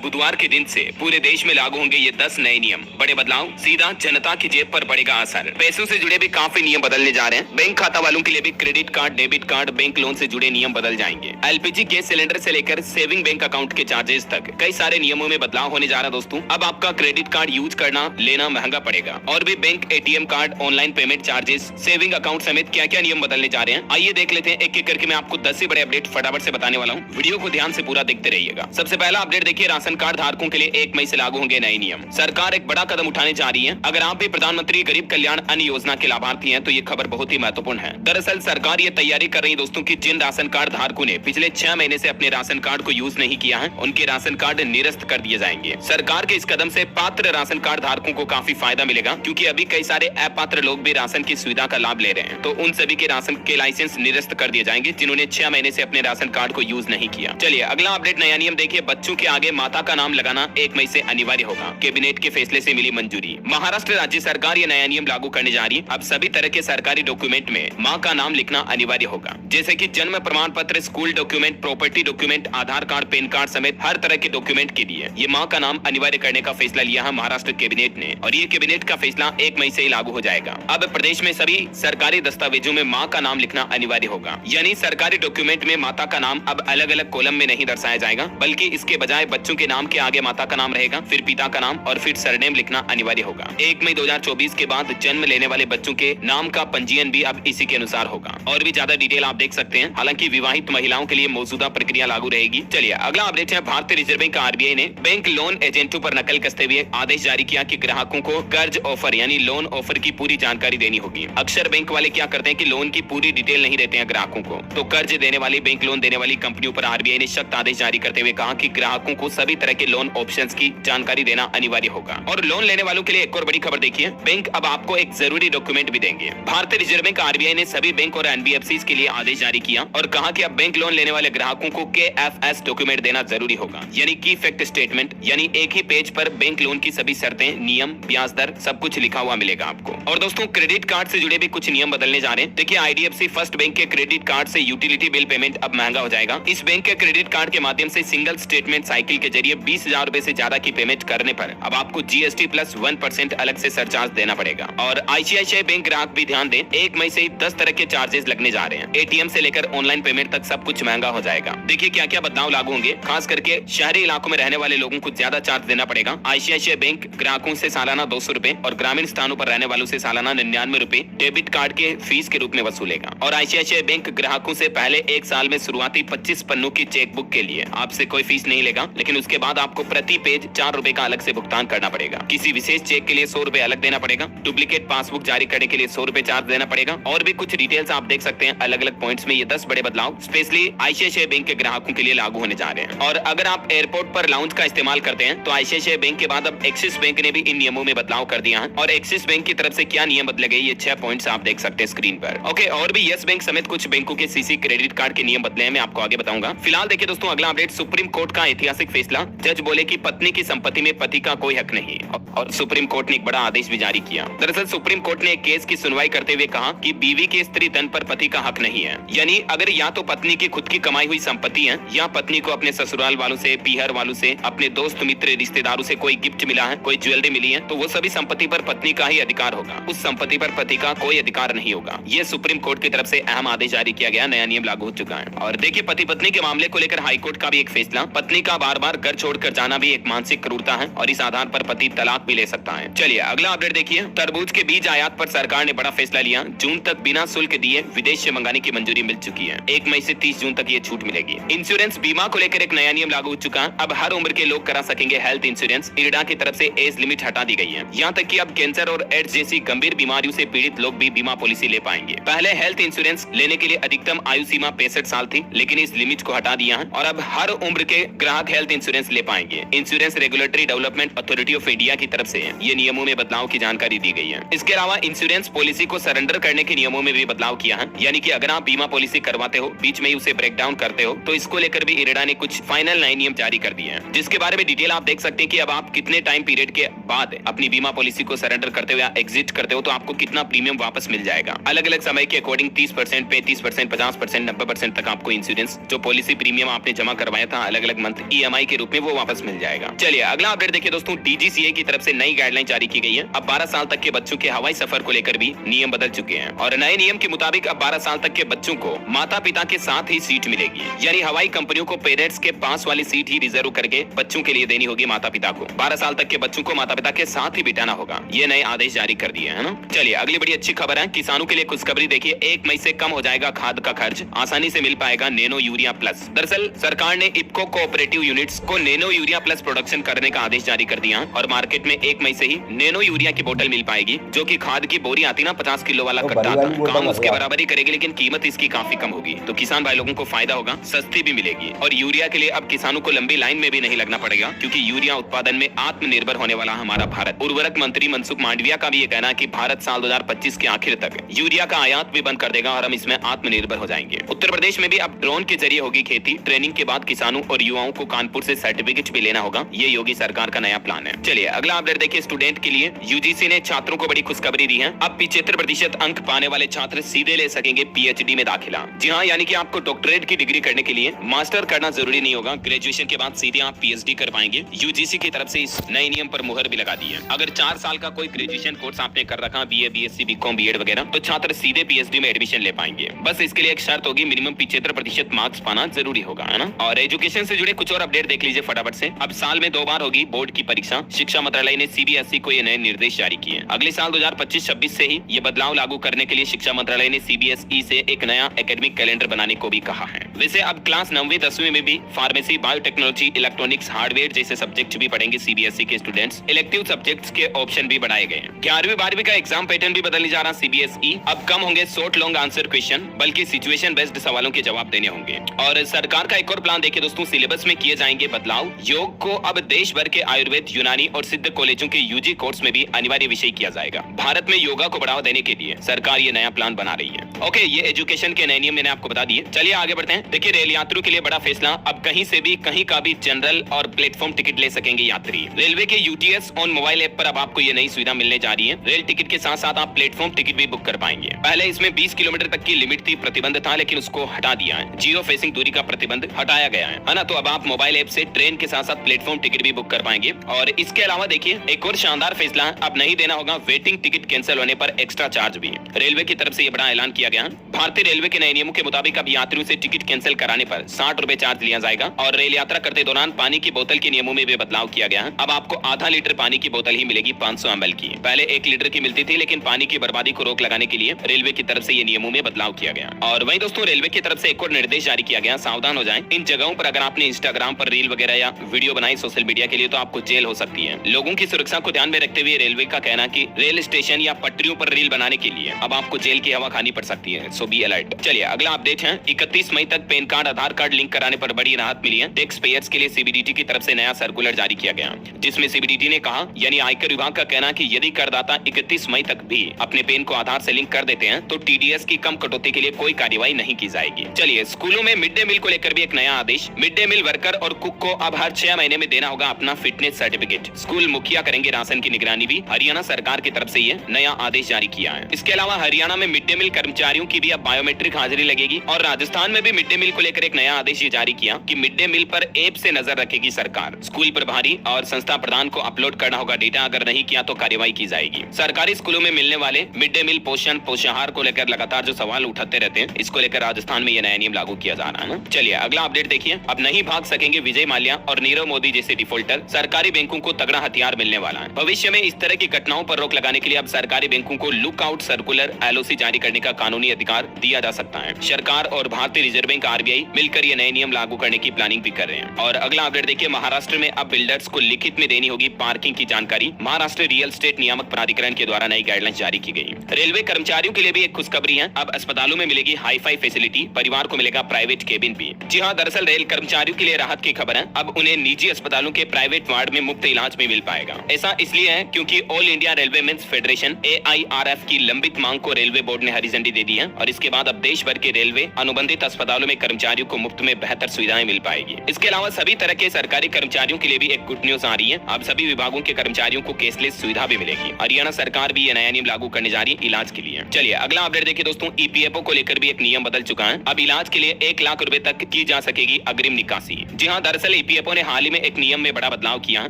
बुधवार के दिन से पूरे देश में लागू होंगे ये 10 नए नियम। बड़े बदलाव, सीधा जनता की जेब पर पड़ेगा असर। पैसों से जुड़े भी काफी नियम बदलने जा रहे हैं। बैंक खाता वालों के लिए भी credit card, debit card, bank loan से जुड़े नियम बदल जाएंगे। एलपीजी गैस सिलेंडर से लेकर सेविंग बैंक अकाउंट के चार्जेस तक कई सारे नियमों में बदलाव होने जा रहा है दोस्तों। अब आपका क्रेडिट कार्ड यूज करना लेना महंगा पड़ेगा और भी bank, ATM card, online payment charges, saving account समेत क्या क्या नियम बदलने जा रहे हैं, आइए देख लेते हैं एक एक करके। मैं आपको 10 से बड़े अपडेट फटाफट से बताने वाला हूँ। वीडियो को ध्यान से पूरा देखते रहिएगा। सबसे पहला अपडेट देखिए, राशन कार्ड धारकों के लिए 1 मई से लागू होंगे नए नियम। सरकार एक बड़ा कदम उठाने जा रही है। अगर आप भी प्रधानमंत्री गरीब कल्याण अन्न योजना के लाभार्थी हैं तो ये खबर बहुत ही महत्वपूर्ण है। दरअसल सरकार ये तैयारी कर रही है दोस्तों कि जिन राशन कार्ड धारकों ने पिछले 6 महीने से अपने राशन कार्ड को यूज नहीं किया है, उनके राशन कार्ड निरस्त कर दिए जाएंगे। सरकार के इस कदम से पात्र राशन कार्ड धारकों को काफी फायदा मिलेगा, क्योंकि अभी कई सारे अपात्र लोग भी राशन की सुविधा का लाभ ले रहे हैं। तो उन सभी के राशन के लाइसेंस निरस्त कर दिए जाएंगे जिन्होंने 6 महीने से अपने राशन कार्ड को यूज नहीं किया। चलिए अगला अपडेट, नया नियम देखिए, बच्चों के आगे माता का नाम लगाना 1 मई से अनिवार्य होगा। कैबिनेट के फैसले से मिली मंजूरी। महाराष्ट्र राज्य सरकार ये नया नियम लागू करने जा रही है। अब सभी तरह के सरकारी डॉक्यूमेंट में माँ का नाम लिखना अनिवार्य होगा, जैसे कि जन्म प्रमाण पत्र, स्कूल डॉक्यूमेंट, प्रॉपर्टी डॉक्यूमेंट, आधार कार्ड, पैन कार्ड समेत हर तरह के डॉक्यूमेंट के लिए ये माँ का नाम अनिवार्य करने का फैसला लिया है महाराष्ट्र कैबिनेट ने, और ये कैबिनेट का फैसला 1 मई से ही लागू हो जाएगा। अब प्रदेश में सभी सरकारी दस्तावेजों में माँ का नाम लिखना अनिवार्य होगा, यानी सरकारी डॉक्यूमेंट में माता का नाम अब अलग अलग कॉलम में नहीं दर्शाया जाएगा, बल्कि इसके बजाय बच्चों के नाम के आगे माता का नाम रहेगा, फिर पिता का नाम और फिर सरनेम लिखना अनिवार्य होगा। 1 मई 2024 के बाद जन्म लेने वाले बच्चों के नाम का पंजीयन भी अब इसी के अनुसार होगा। और भी ज्यादा डिटेल आप देख सकते हैं। हालांकि विवाहित महिलाओं के लिए मौजूदा प्रक्रिया लागू रहेगी। चलिए अगला अपडेट है, भारतीय रिजर्व बैंक आरबीआई ने बैंक लोन एजेंटों पर नकल कसते हुए आदेश जारी किया कि ग्राहकों को कर्ज ऑफर यानी लोन ऑफर की पूरी जानकारी देनी होगी। अक्सर बैंक वाले क्या करते हैं कि लोन की पूरी डिटेल नहीं देते हैं ग्राहकों को, तो कर्ज देने वाली, बैंक लोन देने वाली कंपनियों पर आरबीआई ने सख्त आदेश जारी करते हुए कहा कि ग्राहकों को सभी तरह के लोन ऑप्शंस की जानकारी देना अनिवार्य होगा। और लोन लेने वालों के लिए एक और बड़ी खबर देखिए, बैंक अब आपको एक जरूरी डॉक्यूमेंट भी देंगे। भारतीय रिजर्व बैंक आरबीआई ने सभी बैंक और एनबीएफसी के लिए आदेश जारी किया और कहा कि अब बैंक लोन लेने वाले ग्राहकों को KFS डॉक्यूमेंट देना जरूरी होगा, यानी की फैक्ट स्टेटमेंट, यानी एक ही पेज पर बैंक लोन की सभी शर्तें, नियम, ब्याज दर सब कुछ लिखा हुआ मिलेगा आपको। और दोस्तों क्रेडिट कार्ड से जुड़े भी कुछ नियम बदलने जा रहे हैं। देखिए IDFC फर्स्ट बैंक के क्रेडिट कार्ड से यूटिलिटी बिल पेमेंट अब महंगा हो जाएगा। इस बैंक के क्रेडिट कार्ड के माध्यम से सिंगल स्टेटमेंट साइकिल के जरिए 20,000 रुपए से ज्यादा की पेमेंट करने पर अब आपको GST प्लस 1% अलग से सरचार्ज देना पड़ेगा। और ICICI बैंक ग्राहक भी ध्यान दें, 1 मई से ही 10 तरह के चार्जेस लगने जा रहे हैं। ATM से लेकर ऑनलाइन पेमेंट तक सब कुछ महंगा हो जाएगा। देखिए क्या क्या बदलाव लागू होंगे। खास करके शहरी इलाकों में रहने वाले लोगों को ज्यादा चार्ज देना पड़ेगा। ICICI बैंक ग्राहकों से सालाना 200 रुपए और ग्रामीण स्थानों पर रहने वालों से सालाना 99 रुपए डेबिट कार्ड के फीस के रूप में वसूलेगा। और ICICI बैंक ग्राहकों से पहले 1 साल में शुरुआती 25 पन्नों की चेकबुक के लिए आपसे कोई फीस नहीं लेगा, लेकिन उसके बाद आपको प्रति पेज 4 रुपए का अलग से भुगतान करना पड़ेगा। किसी विशेष चेक के लिए 100 रुपए अलग देना पड़ेगा। डुप्लीकेट पासबुक जारी करने के लिए 100 रुपए चार्ज देना पड़ेगा। और भी कुछ डिटेल्स आप देख सकते हैं अलग अलग पॉइंट्स में। ये 10 बड़े बदलाव स्पेशली ICICI बैंक के ग्राहकों के लिए लागू होने जा रहे हैं। और अगर आप एयरपोर्ट पर लाउंज का इस्तेमाल करते हैं तो ICICI बैंक के बाद अब एक्सिस बैंक ने भी इन नियमों में बदलाव कर दिया है। और एक्सिस बैंक की तरफ से क्या नियम बदले गए, ये 6 पॉइंट्स आप देख सकते हैं स्क्रीन पर। ओके, और भी यस बैंक समेत कुछ बैंकों के CC क्रेडिट कार्ड के नियम बदले हैं, मैं आपको आगे बताऊंगा। फिलहाल देखिए दोस्तों अगला अपडेट, सुप्रीम कोर्ट का ऐतिहासिक फैसला। जज बोले कि पत्नी की संपत्ति में पति का कोई हक नहीं, और सुप्रीम कोर्ट ने एक बड़ा आदेश भी जारी किया। दरअसल सुप्रीम कोर्ट ने एक केस की सुनवाई करते हुए कहा कि बीवी के स्त्री धन पर पति का हक नहीं है। यानी अगर या तो पत्नी की खुद की कमाई हुई संपत्ति है, या पत्नी को अपने ससुराल वालों से, पीहर वालों से, अपने दोस्त मित्र रिश्तेदारों से कोई गिफ्ट मिला है, कोई ज्वेलरी मिली है, तो वो सभी संपत्ति पर पत्नी का ही अधिकार होगा। उस संपत्ति पर पति का कोई अधिकार नहीं होगा। ये सुप्रीम कोर्ट की तरफ से अहम आदेश जारी किया गया, नया नियम लागू हो चुका है। और देखिए पति पत्नी के मामले को लेकर हाईकोर्ट का भी एक फैसला। पत्नी का बार बार घर छोड़कर जाना भी एक मानसिक क्रूरता है और इस आधार पर पति तलाक भी ले सकता है। चलिए अगला अपडेट देखिए, तरबूज के बीज आयात पर सरकार ने बड़ा फैसला लिया। जून तक बिना शुल्क दिए विदेश से मंगाने की मंजूरी मिल चुकी है। 1 मई से 30 जून तक ये छूट मिलेगी। इंश्योरेंस बीमा को लेकर एक नया नियम लागू हो चुका है। अब हर उम्र के लोग करा सकेंगे हेल्थ इंश्योरेंस। इरडा की तरफ से एज लिमिट हटा दी गई है। यहाँ तक कि अब कैंसर और एड्स जैसी गंभीर बीमारियों से पीड़ित लोग भी बीमा पॉलिसी ले पाएंगे। पहले हेल्थ इंश्योरेंस लेने के लिए अधिकतम आयु सीमा 65 साल थी, लेकिन इस लिमिट को हटा दिया है और अब हर उम्र के ग्राहक हेल्थ इंश्योरेंस ले पाएंगे। Insurance regulatory development authority of India की तरफ से ये नियमों में बदलाव की जानकारी दी गई है। इसके अलावा इंश्योरेंस पॉलिसी को सरेंडर करने के नियमों में भी बदलाव किया है। यानी कि अगर आप बीमा पॉलिसी करवाते हो, बीच में ही उसे ब्रेक डाउन करते हो, तो इसको लेकर भी इरडा ने कुछ फाइनल नए नियम जारी कर दिए हैं, जिसके बारे में डिटेल आप देख सकते हैं कि अब आप कितने टाइम पीरियड के बाद अपनी बीमा पॉलिसी को सरेंडर करते हो या एग्जिट करते हो तो आपको कितना प्रीमियम वापस मिल जाएगा। अलग अलग समय के अकॉर्डिंग 30%, 35%, 50%, 90% तक आपको इंश्योरेंस जो पॉलिसी प्रीमियम आपने जमा करवाया था अलग अलग मंथ EMI के रूप में वो वापस मिल जाएगा। चलिए अगला अपडेट देखिए दोस्तों, डीजीसीए की तरफ से नई गाइडलाइन जारी की गई है। अब 12 साल तक के बच्चों के हवाई सफर को लेकर भी नियम बदल चुके हैं और नए नियम के मुताबिक अब 12 साल तक के बच्चों को माता पिता के साथ ही सीट मिलेगी। यानी हवाई कंपनियों को पेरेंट्स के पास वाली सीट ही रिजर्व करके बच्चों के लिए देनी होगी माता पिता को। 12 साल तक के बच्चों को माता पिता के साथ ही बिठाना होगा। ये नए आदेश जारी कर दिए है ना। चलिए अगली बड़ी अच्छी खबर है, किसानों के लिए खुशखबरी देखिए, 1 मई से कम हो जाएगा खाद का खर्च, आसानी से मिल पाएगा नैनो यूरिया प्लस। दरअसल सरकार ने इफ्को कोऑपरेटिव यूनिट्स को नैनो यूरिया प्लस प्रोडक्शन करने का आदेश जारी कर दिया और मार्केट में 1 मई से ही नैनो यूरिया की बोतल मिल पाएगी, जो कि खाद की बोरी आती ना 50 किलो वाला कट्टा, काम उसके बराबर ही करेगी, लेकिन कीमत इसकी काफी कम होगी। तो किसान भाई लोगों को फायदा होगा, सस्ती भी मिलेगी। और यूरिया के लिए अब किसानों को लंबी लाइन में भी नहीं लगना पड़ेगा, क्योंकि यूरिया उत्पादन में आत्मनिर्भर होने वाला हमारा भारत। उर्वरक मंत्री मनसुख मांडविया का भी ये कहना है कि भारत साल 2025 के आखिर तक यूरिया का आयात भी बंद कर देगा और हम इसमें आत्मनिर्भर हो जाएंगे। उत्तर प्रदेश में भी अब ड्रोन के जरिए होगी खेती। ट्रेनिंग के बाद किसानों और युवाओं को कानपुर से सर्टिफिकेट भी लेना होगा। ये योगी सरकार का नया प्लान है। चलिए अगला अपडेट देखिए, स्टूडेंट के लिए यूजीसी ने छात्रों को बड़ी खुशखबरी दी है। अब 75% अंक पाने वाले छात्र सीधे ले सकेंगे पीएचडी में दाखिला। जी हाँ, यानी कि आपको डॉक्टरेट की डिग्री करने के लिए मास्टर करना जरूरी नहीं होगा। ग्रेजुएशन के बाद सीधे आप पीएचडी कर पाएंगे। यूजीसी की तरफ से इस नए नियम पर मुहर भी लगा दी है। अगर 4 साल का कोई ग्रेजुएशन कोर्स आपने कर रखा, बीए, बीएससी, बीकॉम, बीएड वगैरह, तो छात्र सीधे पीएचडी में एडमिशन ले पाएंगे। बस इसके लिए एक शर्त होगी, मिनिमम 75% मार्क्स पाना जरूरी होगा, है ना। और एजुकेशन से जुड़े कुछ और अपडेट देख लीजिए फटाफट से। अब साल में 2 बार होगी बोर्ड की परीक्षा। शिक्षा मंत्रालय ने सीबीएसई को ये नए निर्देश जारी किए। अगले साल 2025-26 से ही ये बदलाव लागू करने के लिए शिक्षा मंत्रालय ने सीबीएसई से एक नया एकेडमिक कैलेंडर बनाने को भी कहा है। वैसे अब क्लास 9वीं 10वीं में भी फार्मेसी, बायोटेक्नोलॉजी, इलेक्ट्रॉनिक्स, हार्डवेयर जैसे सब्जेक्ट भी पढ़ेंगे सीबीएसई के स्टूडेंट्स। इलेक्टिव सब्जेक्ट्स के ऑप्शन भी बढ़ाए गए। 11वीं 12वीं का एग्जाम पैटर्न भी बदलने जा रहा सीबीएसई। अब कम होंगे शॉर्ट लॉन्ग आंसर क्वेश्चन, बल्कि सिचुएशन बेस्ड सवालों के जवाब देने होंगे। और सरकार का एक और प्लान देखिए दोस्तों, सिलेबस में किए जाएंगे बदलाव। योग को अब देश भर के आयुर्वेद, यूनानी और सिद्ध कॉलेजों के यूजी कोर्स में भी अनिवार्य विषय किया जाएगा। भारत में योगा को बढ़ावा देने के लिए सरकार ये नया प्लान बना रही है। ओके, ये एजुकेशन के नए नियम मैंने आपको बता दिए। चलिए आगे बढ़ते हैं। देखिए रेल यात्रियों के लिए बड़ा फैसला, अब कहीं से भी कहीं का भी जनरल और प्लेटफॉर्म टिकट ले सकेंगे यात्री। रेलवे के यूटीएस ऑन मोबाइल ऐप पर अब आपको ये नई सुविधा मिलने जा रही है। रेल टिकट के साथ साथ आप प्लेटफॉर्म टिकट भी बुक कर पाएंगे। पहले इसमें 20 किलोमीटर तक की लिमिट थी, प्रतिबंध था, लेकिन उसको हटा दिया है। जियो फेसिंग दूरी का प्रतिबंध हटाया गया है ना। तो अब आप मोबाइल ऐप से ट्रेन के साथ साथ प्लेटफॉर्म टिकट भी बुक कर पाएंगे। और इसके अलावा देखिए एक और शानदार फैसला है, अब नहीं देना होगा वेटिंग टिकट कैंसिल होने पर एक्स्ट्रा चार्ज भी। रेलवे की तरफ से ये बड़ा ऐलान किया गया है। भारतीय रेलवे के नए नियमों के मुताबिक अब यात्रियों से टिकट कैंसिल कराने पर 60 रुपए चार्ज लिया जाएगा। और रेल यात्रा करते दौरान पानी की बोतल के नियमों में भी बदलाव किया गया है। अब आपको आधा लीटर पानी की बोतल ही मिलेगी 500 ml की। पहले 1 लीटर की मिलती थी, लेकिन पानी की बर्बादी को रोक लगाने के लिए रेलवे की तरफ से ये नियमों में बदलाव किया गया। और वहीं दोस्तों रेलवे की तरफ से एक और निर्देश जारी किया गया, सावधान हो जाएं। इन जगहों पर अगर आपने इंस्टाग्राम पर रील वगैरह या वीडियो बनाई सोशल मीडिया के लिए, तो आपको जेल हो सकती है। लोगों की सुरक्षा को ध्यान में रखते हुए रेलवे का कहना कि रेल स्टेशन या पटरियों पर रील बनाने के लिए अब आपको जेल की हवा खानी पड़ सकती है। सो बी अलर्ट। चलिए अगला अपडेट है, 31 मई तक पैन कार्ड, आधार कार्ड लिंक कराने पर बड़ी राहत मिली है। टैक्स पेयर्स के लिए सीबीडीटी की तरफ से नया सर्कुलर जारी किया गया, जिसमें सीबीडीटी ने कहा, यानी आयकर विभाग का कहना कि यदि करदाता 31 मई तक भी अपने पैन को आधार से लिंक कर देते हैं तो टीडीएस की कम कटौती के लिए कोई कार्यवाही नहीं की जाएगी। चलिए स्कूलों में मिड डे मील को लेकर भी एक नया आदेश। मिड डे मील वर्कर और कुक को अब हर 6 महीने में देना होगा अपना फिटनेस सर्टिफिकेट। स्कूल मुखिया करेंगे राशन की निगरानी भी। हरियाणा सरकार की तरफ से ये नया आदेश जारी किया है। इसके अलावा हरियाणा में मिड डे मील कर्मचारियों की भी अब बायोमेट्रिक हाजिरी लगेगी। और राजस्थान में भी मिड डे मील को लेकर एक नया आदेश जारी किया कि मिड डे मील पर ऐप से नजर रखेगी सरकार। स्कूल प्रभारी और संस्था प्रधान को अपलोड करना होगा डेटा, अगर नहीं किया तो कार्यवाही की जाएगी। सरकारी स्कूलों में मिलने वाले मिड डे मील पोषण, पोषाहार को लेकर लगातार जो सवाल उठाते रहते हैं, इसको लेकर राजस्थान में यह नया नियम लागू किया जा रहा है ना। चलिए अगला अपडेट देखिए, अब नहीं भाग सकेंगे विजय माल्या और नीरव मोदी जैसे डिफॉल्टर। सरकारी बैंकों को तगड़ा हथियार मिलने वाला है। भविष्य में इस तरह की घटनाओं पर रोक लगाने के लिए अब सरकारी बैंकों को लुकआउट सर्कुलर एलओसी जारी करने का कानूनी अधिकार दिया जा सकता है। सरकार और भारतीय रिजर्व बैंक आरबीआई मिलकर ये नए नियम लागू करने की प्लानिंग भी कर रहे हैं। और अगला अपडेट देखिए, महाराष्ट्र में अब बिल्डर्स को लिखित में देनी होगी पार्किंग की जानकारी। महाराष्ट्र रियल एस्टेट नियामक प्राधिकरण के द्वारा नई गाइडलाइंस जारी की गई। रेलवे कर्मचारियों के लिए भी एक खुशखबरी है, अब अस्पतालों में मिलेगी हाईफाई फैसिलिटी, परिवार को मिलेगा प्राइवेट केबिन भी। जी हाँ, दरअसल रेल कर्मचारियों के लिए राहत की खबर है, अब उन्हें निजी अस्पतालों के प्राइवेट वार्ड में मुफ्त इलाज भी मिल पाएगा। ऐसा इसलिए है क्योंकि all India railway men's federation AIRF की लंबित मांग को रेलवे बोर्ड ने हरी झंडी दे दी है। और इसके बाद अब देश भर के रेलवे अनुबंधित अस्पतालों में कर्मचारियों को मुफ्त में बेहतर सुविधाएं मिल पाएगी। इसके अलावा सभी तरह के सरकारी कर्मचारियों के लिए भी एक गुड न्यूज आ रही है, अब सभी विभागों के कर्मचारियों को केसलेस सुविधा भी मिलेगी। हरियाणा सरकार भी यह नया नियम लागू करने जा रही है इलाज के लिए। चलिए अगला अपडेट देखिए दोस्तों, EPFO को लेकर भी एक नियम बदल चुका है। अब इलाज के लिए 1 लाख रुपए तक की जा सकेगी अग्रिम निकासी। जी हाँ, दरअसल दरअसल ईपीएफओ ने हाल ही में एक नियम में बड़ा बदलाव किया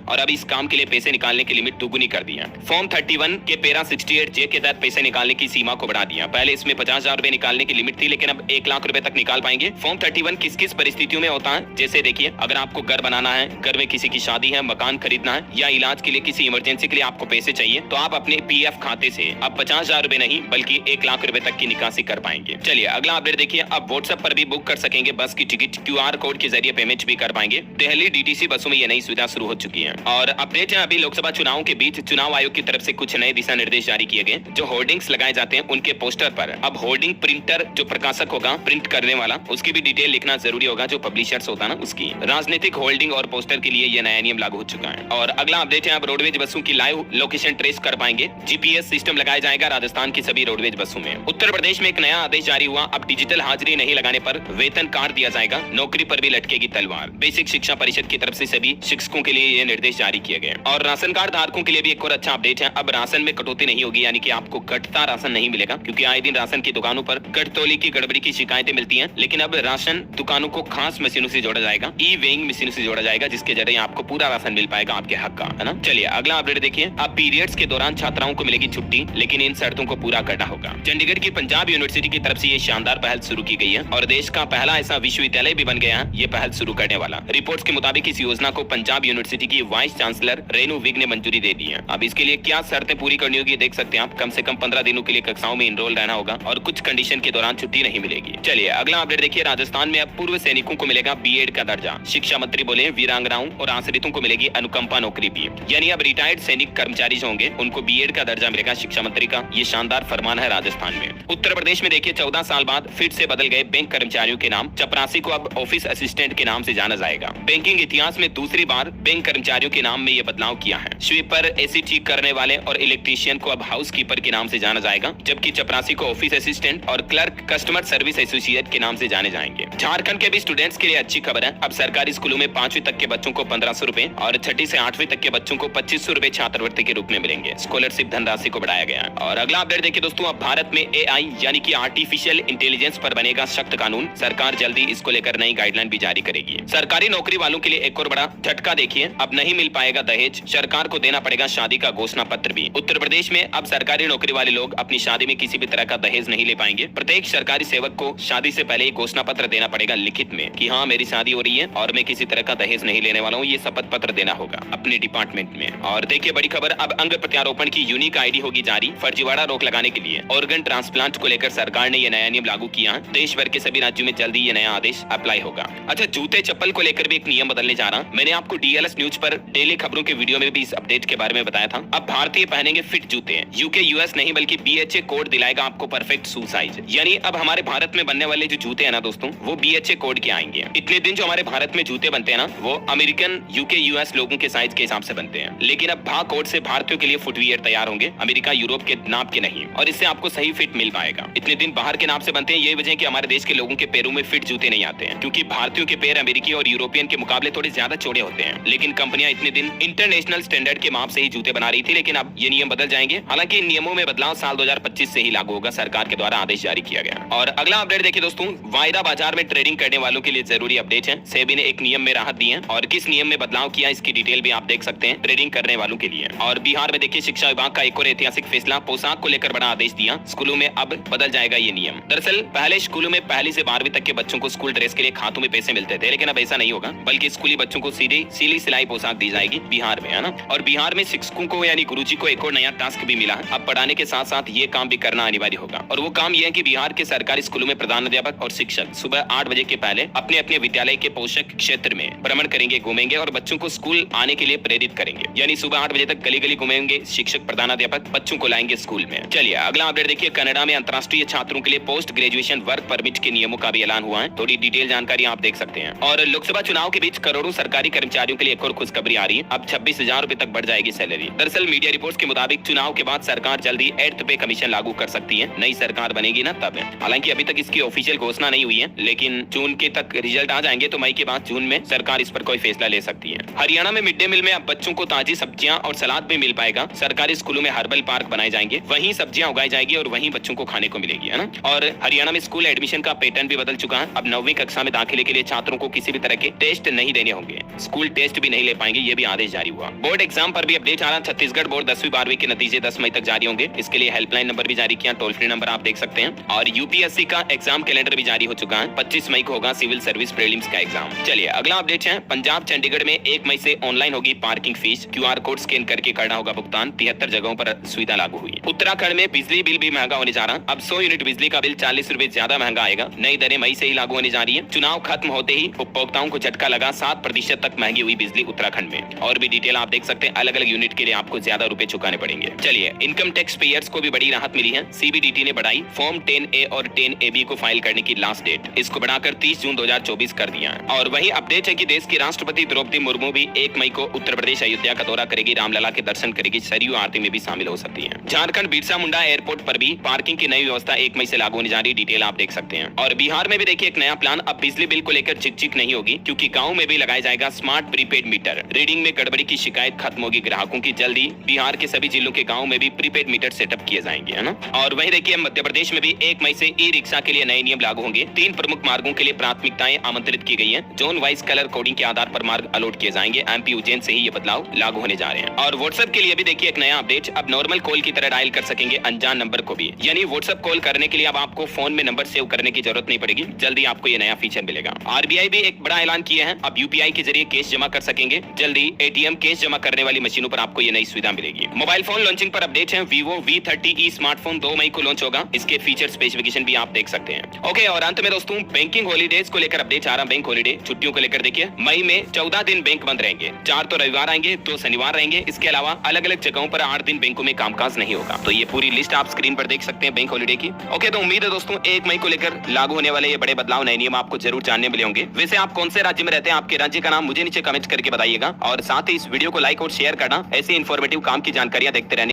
और अब इस काम के लिए पैसे निकालने की लिमिट दुगुनी कर दी है। फॉर्म 31 के पैरा 68J के तहत पैसे निकालने की सीमा को बढ़ा दिया। पहले इसमें 50,000 रुपए निकालने की लिमिट थी, लेकिन अब 1 लाख रुपए तक निकाल पाएंगे। फॉर्म 31 किस किस परिस्थितियों में होता है, जैसे देखिए, अगर आपको घर बनाना है, घर में किसी की शादी है, मकान खरीदना है, या इलाज के लिए किसी इमरजेंसी के लिए आपको पैसे चाहिए, तो आप अपने पीएफ खाते से अब 50,000 रुपए नहीं बल्कि 1 लाख रुपए तक की निकासी कर पाएंगे। चलिए अगला अपडेट देखिए, अब व्हाट्सएप पर भी बुक कर सकेंगे बस की टिकट, QR कोड के जरिए पेमेंट भी कर पाएंगे। दिल्ली DTC बसों में ये नई सुविधा शुरू हो चुकी है। और अपडेट है, अभी लोकसभा चुनाव के बीच चुनाव आयोग की तरफ से कुछ नए दिशा निर्देश जारी किए गए। जो होर्डिंग्स लगाए जाते हैं उनके पोस्टर पर अब होर्डिंग प्रिंटर, जो प्रकाशक होगा, प्रिंट करने वाला, उसकी भी डिटेल लिखना जरूरी होगा, जो पब्लिशर्स होता है ना उसकी। राजनीतिक होल्डिंग और पोस्टर के लिए यह नया नियम लागू हो चुका है। और अगला अपडेट है, अब रोडवेज बसों की लाइव लोकेशन ट्रेस कर पाएंगे। GPS सिस्टम लगाया जाएगा राजस्थान की सभी रोडवेज बसों में। उत्तर प्रदेश में एक नया आदेश जारी हुआ, अब डिजिटल हाजिरी नहीं लगाने पर वेतन काट दिया जाएगा, नौकरी पर भी लटकेगी तलवार। बेसिक शिक्षा परिषद की तरफ से सभी शिक्षकों के लिए ये निर्देश जारी किए गए। और राशन कार्ड धारकों के लिए भी एक और अच्छा अपडेट है, अब राशन में कटौती नहीं होगी, यानी कि आपको घटता राशन नहीं मिलेगा, क्योंकि आए दिन राशन की दुकानों पर घटतौली की गड़बड़ी की शिकायतें मिलती हैं। लेकिन अब राशन दुकानों को खास मशीनों से जोड़ा जाएगा, ई-वेइंग मशीनों से जोड़ा जाएगा, जिसके जरिए आपको पूरा राशन मिल पाएगा आपके हक का, है ना। चलिए अगला अपडेट देखिए, अब पीरियड्स के दौरान छात्राओं को मिलेगी छुट्टी, लेकिन इन शर्तों को पूरा करना होगा। चंडीगढ़ की पंजाब यूनिवर्सिटी की तरफ से ये शानदार पहल शुरू की गई है और देश का पहला ऐसा विश्वविद्यालय भी बन गया है ये पहल शुरू करने वाला। रिपोर्ट्स के मुताबिक इस योजना को पंजाब यूनिवर्सिटी की वाइस चांसलर रेणु विग ने मंजूरी दे दी है। अब इसके लिए क्या शर्तें पूरी करनी होगी देख सकते हैं आप। कम से कम 15 दिनों के लिए कक्षाओं में इनरोल रहना होगा और कुछ कंडीशन के दौरान छुट्टी नहीं मिलेगी। चलिए अगला अपडेट देखिए, राजस्थान में अब पूर्व सैनिकों को मिलेगा B.Ed का दर्जा। शिक्षा मंत्री बोले वीरांगनाओं और आश्रितों को मिलेगी अनुकंपा नौकरी भी, यानी अब रिटायर्ड सैनिक कर्मचारी जो होंगे उनको B.Ed का दर्जा मिलेगा शिक्षा मंत्री का। ये शानदार फरमान है राजस्थान में। उत्तर प्रदेश में देखिए, 14 साल बाद फिर से बदल गए बैंक कर्मचारियों के नाम। चपरासी को अब ऑफिस असिस्टेंट के नाम से जाना जाएगा। बैंकिंग इतिहास में दूसरी बार बैंक कर्मचारियों के नाम में ये बदलाव किया है। स्वीपर, AC ठीक करने वाले और इलेक्ट्रीशियन को अब हाउस कीपर के नाम से जाना जाएगा, जबकि चपरासी को ऑफिस असिस्टेंट और क्लर्क कस्टमर सर्विस एसोसिएट के नाम से जाने जाएंगे। झारखंड के भी स्टूडेंट्स के लिए अच्छी खबर है, अब सरकारी स्कूलों में 5वीं तक के बच्चों को 1500 रुपए और 6ठी से 8वीं तक के बच्चों को 2500 रुपए छात्रवृत्ति के रूप में मिलेंगे। स्कॉलरशिप धनराशि को बढ़ाया गया है। और अगला अपडेट देखिए दोस्तों, अब भारत में AI यानी कि आर्टिफिशियल इंटेलिजेंस पर बनेगा सख्त कानून। सरकार जल्दी इसको लेकर नई गाइडलाइन भी जारी करेगी। सरकारी नौकरी वालों के लिए एक और बड़ा झटका देखिए, अब नहीं मिल पाएगा दहेज, सरकार को देना पड़ेगा शादी का घोषणा पत्र भी। उत्तर प्रदेश में अब सरकारी नौकरी वाले लोग अपनी शादी में किसी भी तरह का दहेज नहीं ले पाएंगे। प्रत्येक सरकारी सेवक को शादी से पहले एक घोषणा पत्र देना पड़ेगा लिखित में कि हाँ मेरी शादी हो रही है और मैं किसी तरह का दहेज नहीं लेने वाला हूँ। ये शपथ पत्र देना होगा अपने डिपार्टमेंट में। और देखिए बड़ी खबर, अब अंग प्रत्यारोपण की यूनिक ID होगी जारी। फर्जीवाड़ा रोक लगाने के लिए ऑर्गन ट्रांसप्लांट को लेकर सरकार ने यह नया नियम लागू किया है। देश भर के सभी राज्यों में जल्दी ये नया आदेश अप्लाई होगा। अच्छा, जूते चप्पल को लेकर भी एक नियम बदलने जा रहा। मैंने आपको DLS न्यूज पर डेली खबरों के वीडियो में भी इस अपडेट के बारे में बताया था। अब भारतीय पहनेंगे फिट जूते। UK US नहीं बल्कि BHA कोड दिलाएगा आपको परफेक्ट शू साइज। यानी अब हमारे भारत में बनने वाले जो जूते हैं ना दोस्तों, वो BHA कोड के आएंगे। इतने दिन जो हमारे भारत में जूते बनते हैं ना, वो अमेरिकन UK US लोगों के साइज के हिसाब से बनते हैं, लेकिन अब भा कोड से भारतीयों के लिए फुटवियर तैयार होंगे, अमेरिका यूरोप के नाप के नहीं, और इससे आपको सही फिट मिल पाएगा। इतने दिन बाहर के नाप से बनते हैं, यही वजह है कि हमारे देश के लोगों के पैरों में फिट जूते नहीं आते हैं, क्योंकि भारतीयों के पैर अमेरिकी और यूरोपियन के मुकाबले थोड़े ज्यादा चौड़े होते हैं। लेकिन कंपनियां इतने दिन इंटरनेशनल स्टैंडर्ड के माप से ही जूते बना रही थी, लेकिन अब ये नियम बदल जाएंगे। हालांकि इन नियमों में बदलाव साल 2025 से ही लागू होगा, सरकार के द्वारा आदेश जारी किया गया। और अगला अपडेट देखिए दोस्तों, वायदा बाजार में ट्रेडिंग करने वालों के लिए जरूरी अपडेट है। सेबी ने एक नियम में राहत दी है और किस नियम में बदलाव किया इसकी डिटेल भी आप देख सकते हैं ट्रेडिंग करने वालों के लिए। और बिहार में देखिए, शिक्षा विभाग का एक और ऐतिहासिक फैसला, पोशाक को लेकर बड़ा आदेश दिया। स्कूलों में अब बदल जाएगा ये नियम। दरअसल पहले स्कूलों में 1ली से 12वीं तक के बच्चों को स्कूल ड्रेस के लिए खातों में पैसे मिलते थे, लेकिन अब ऐसा नहीं होगा, बल्कि स्कूली बच्चों को सीधे सिली सिलाई पोशाक दी जाएगी बिहार में, है ना। और बिहार में शिक्षकों को यानी गुरुजी को एक और नया टास्क भी मिला है। अब पढ़ाने के साथ साथ ये काम भी करना अनिवार्य होगा। और वो काम ये है कि बिहार के सरकारी स्कूलों में प्रधानाध्यापक और शिक्षक सुबह 8 बजे के पहले अपने अपने विद्यालय के पोषक क्षेत्र में भ्रमण करेंगे, घूमेंगे और बच्चों को स्कूल आने के लिए प्रेरित करेंगे। यानी सुबह 8 बजे तक गली गली घूमेंगे शिक्षक प्रधानाध्यापक, बच्चों को लाएंगे स्कूल में। चलिए अगला अपडेट देखिए, कनाडा में अंतर्राष्ट्रीय छात्रों के लिए पोस्ट ग्रेजुएशन वर्क परमिट के नियमों का भी ऐलान हुआ है। थोड़ी डिटेल जानकारी आप देख सकते हैं। और लोकसभा चुनाव के बीच करोड़ों सरकारी कर्मचारियों के लिए एक और खुशखबरी आ रही है, अब 26,000 रुपए तक बढ़ जाएगी सैलरी। दरअसल मीडिया रिपोर्ट्स के मुताबिक चुनाव के बाद सरकार जल्दी 8th पे कमीशन लागू कर सकती है। नई सरकार बनेगी ना तब। हालांकि अभी तक इसकी ऑफिशियल घोषणा नहीं हुई है, लेकिन जून के तक रिजल्ट आ जाएंगे तो मई के बाद जून में सरकार इस पर कोई फैसला ले सकती है। हरियाणा में मिड डे मील में अब बच्चों को ताजी सब्जियां और सलाद भी मिल पाएगा। सरकारी स्कूलों में हर्बल पार्क बनाए जाएंगे, वहीं सब्जियां उगाई जाएगी और वहीं बच्चों को खाने को मिलेगी, है ना। और हरियाणा में स्कूल एडमिशन का पैटर्न भी बदल चुका है। अब 9वीं कक्षा में दाखिले के लिए छात्रों को किसी भी तरह के टेस्ट टेस्ट नहीं देने होंगे, स्कूल टेस्ट भी नहीं ले पाएंगे, ये भी आदेश जारी हुआ। बोर्ड एग्जाम पर भी अपडेट आ रहा। छत्तीसगढ़ बोर्ड 10वीं 12वीं के नतीजे 10 मई तक जारी होंगे। इसके लिए हेल्पलाइन नंबर भी जारी किया, टोल फ्री नंबर आप देख सकते हैं। और यूपीएससी का एग्जाम कैलेंडर भी जारी हो चुका है। 25 मई को होगा सिविल सर्विस प्रीलिम्स का एग्जाम। चलिए अगला अपडेट है, पंजाब चंडीगढ़ में 1 मई से ऑनलाइन होगी parking fees, QR code scan करके करना होगा भुगतान। 73 जगहों पर सुविधा लागू हुई। उत्तराखंड में बिजली बिल भी महंगा होने जा रहा। अब 100 यूनिट बिजली का बिल 40 रुपए ज्यादा महंगा आएगा। नई दरें मई से ही लागू होने जा रही है। चुनाव खत्म होते ही उपभोक्ताओं को झटका लगा, 7% तक महंगी हुई बिजली उत्तराखंड में। और भी डिटेल आप देख सकते हैं, अलग अलग यूनिट के लिए आपको ज्यादा रुपए चुकाने पड़ेंगे। चलिए इनकम टैक्स पेयर्स को भी बड़ी राहत मिली है। CBDT ने बढ़ाई फॉर्म 10A और 10AB को फाइल करने की लास्ट डेट, इसको बढ़ाकर 30 जून 2024 कर दिया है। और वही अपडेट है कि देश की राष्ट्रपति द्रौपदी मुर्मू भी 1 मई को उत्तर प्रदेश अयोध्या का दौरा करेगी, रामलला के दर्शन करेगी, सरयू आरती में भी शामिल हो सकती है। झारखंड बिरसा मुंडा एयरपोर्ट पर भी पार्किंग की नई व्यवस्था 1 मई से लागू होने जा रही, डिटेल आप देख सकते हैं। और बिहार में भी देखिए एक नया प्लान, अब बिजली बिल को लेकर चिक नहीं होगी, क्योंकि गाँव में भी लगाया जाएगा स्मार्ट प्रीपेड मीटर। रीडिंग में गड़बड़ी की शिकायत खत्म होगी ग्राहकों की। जल्दी बिहार के सभी जिलों के गाँव में भी प्रीपेड मीटर सेटअप किए जाएंगे, है ना। और वही देखिए मध्य प्रदेश में भी 1 मई से ई रिक्शा के लिए नए नियम लागू होंगे। 3 प्रमुख मार्गों के लिए प्राथमिकताएं आमंत्रित की गई हैं। जोन वाइज कलर कोडिंग के आधार पर मार्ग अलॉट किए जाएंगे। MP उज्जैन से ही ये बदलाव लागू होने जा रहे हैं। और व्हाट्सएप के लिए भी देखिए एक नया अपडेट, अब नॉर्मल कॉल की तरह डायल कर सकेंगे अनजान नंबर को भी, यानी व्हाट्सएप कॉल करने के लिए अब आपको फोन में नंबर सेव करने की जरूरत नहीं पड़ेगी। जल्दी आपको ये नया फीचर मिलेगा। RBI भी एक बड़ा ऐलान किया है, अब UPI के जरिए कैश जमा कर सकेंगे। जल्दी ATM कैश जमा करने वाली मशीनों पर आपको ये नई सुविधा मिलेगी। मोबाइल फोन लॉन्चिंग पर अपडेट है, Vivo V30e स्मार्टफोन 2 मई को लॉन्च होगा। इसके फीचर स्पेसिफिकेशन भी आप देख सकते हैं। ओके, और अंत में दोस्तों बैंकिंग हॉलीडेज को लेकर अपडेट आ रहा। बैंक हॉलीडे छुट्टियों को लेकर देखिए, मई में 14 दिन बैंक बंद रहेंगे। 4 तो रविवार आएंगे, 2 शनिवार रहेंगे। इसके अलावा अलग अलग जगहों पर 8 दिन बैंकों में कामकाज नहीं होगा। तो ये पूरी लिस्ट आप स्क्रीन पर देख सकते हैं बैंक हॉलीडे की। ओके, तो उम्मीद है दोस्तों 1 मई को लेकर लागू होने वाले ये बड़े बदलाव, नए नियम आपको जरूर जानने मिले होंगे। वैसे आप कौन से राज्य में रहते हैं, आपके राज्य का नाम मुझे नीचे कमेंट करके बताइएगा। और साथ ही इस वीडियो को लाइक और शेयर करना, ऐसे इन्फॉर्मेटिव काम की जानकारियां देखते रहने